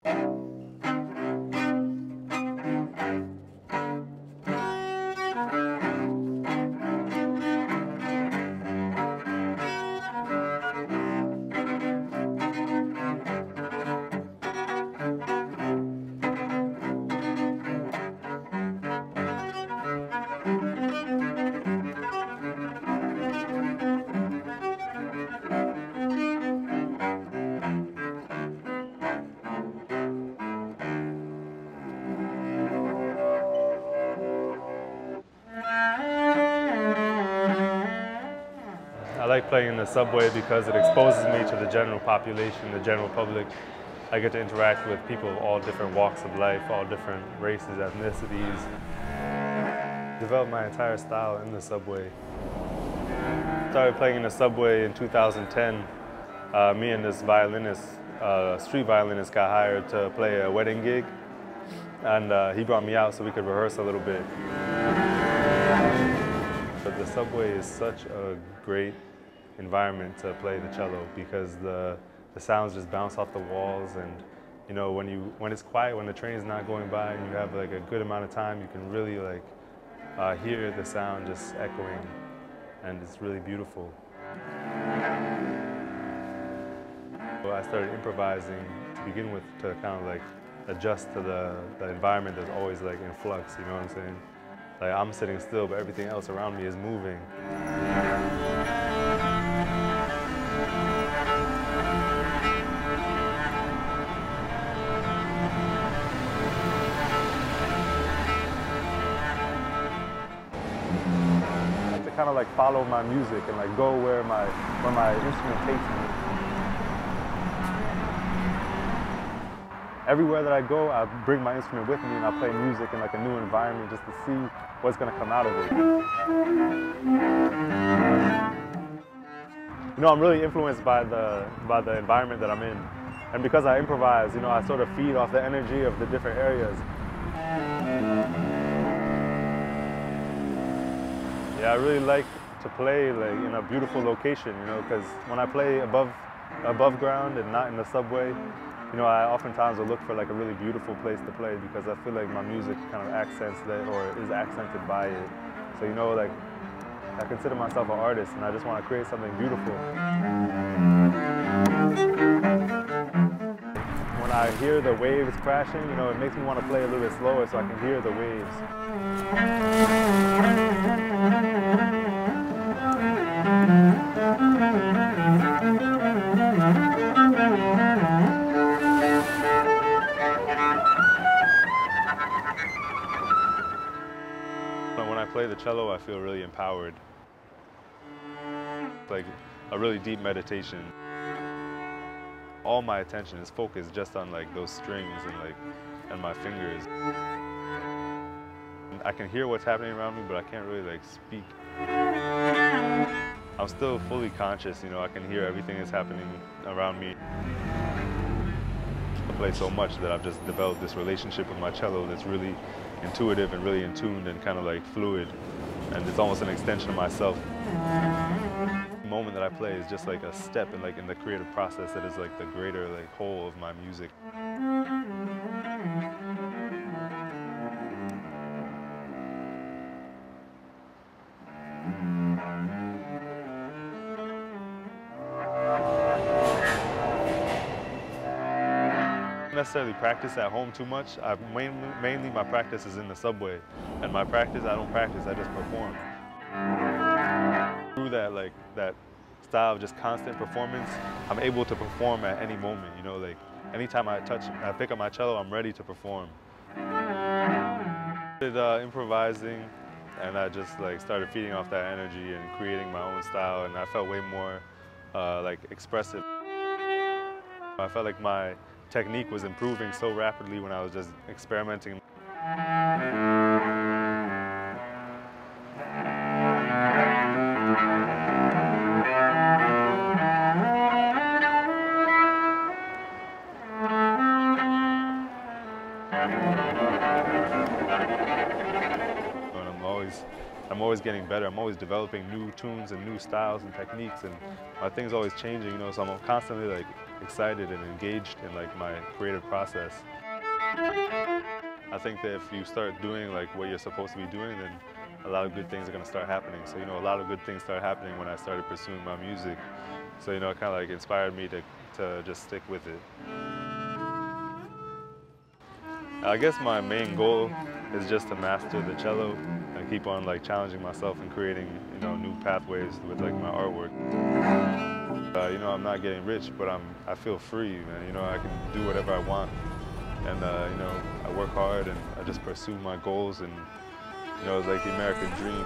I like playing in the subway because it exposes me to the general population, the general public. I get to interact with people of all different walks of life, all different races, ethnicities. Developed my entire style in the subway. Started playing in the subway in 2010. Me and this violinist, street violinist, got hired to play a wedding gig. And he brought me out so we could rehearse a little bit. But the subway is such a great environment to play the cello because the sounds just bounce off the walls, and you know, when it's quiet, when the train is not going by and you have like a good amount of time, you can really like hear the sound just echoing, and it's really beautiful. So I started improvising to begin with to kind of like adjust to the environment that's always like in flux, you know what I'm saying? Like I'm sitting still, but everything else around me is moving. I have to kind of like follow my music and like go where my instrument takes me. Everywhere that I go, I bring my instrument with me and I play music in like a new environment just to see what's going to come out of it. You know, I'm really influenced by the environment that I'm in. And because I improvise, you know, I sort of feed off the energy of the different areas. Yeah, I really like to play like in a beautiful location, you know, because when I play above ground and not in the subway, you know, I oftentimes will look for like a really beautiful place to play because I feel like my music kind of accents that, or is accented by it. So, you know, like I consider myself an artist and I just want to create something beautiful. When I hear the waves crashing, you know, it makes me want to play a little bit slower so I can hear the waves. When I play the cello, I feel really empowered. Like a really deep meditation. All my attention is focused just on like those strings and my fingers. I can hear what's happening around me, but I can't really like speak. I'm still fully conscious, you know, I can hear everything that's happening around me. I play so much that I've just developed this relationship with my cello that's really intuitive and really in tune and kind of like fluid, and it's almost an extension of myself. The moment that I play is just like a step in the creative process that is like the greater like whole of my music. Necessarily practice at home too much. Mainly my practice is in the subway, and my practice I don't practice, I just perform. Through that style of just constant performance, I'm able to perform at any moment, you know, like anytime I pick up my cello, I'm ready to perform. I started improvising, and I just like started feeding off that energy and creating my own style, and I felt way more like expressive. I felt like my technique was improving so rapidly when I was just experimenting. I'm always getting better. I'm always developing new tunes and new styles and techniques, and my thing's always changing, you know, so I'm constantly like excited and engaged in like my creative process. I think that if you start doing like what you're supposed to be doing, then a lot of good things are going to start happening. So, you know, a lot of good things started happening when I started pursuing my music. So, you know, it kind of like inspired me to just stick with it. I guess my main goal is just to master the cello and keep on like challenging myself and creating, you know, new pathways with like my artwork. You know, I'm not getting rich, but I feel free, man. You know, I can do whatever I want. And, you know, I work hard and I just pursue my goals, and, you know, it's like the American dream.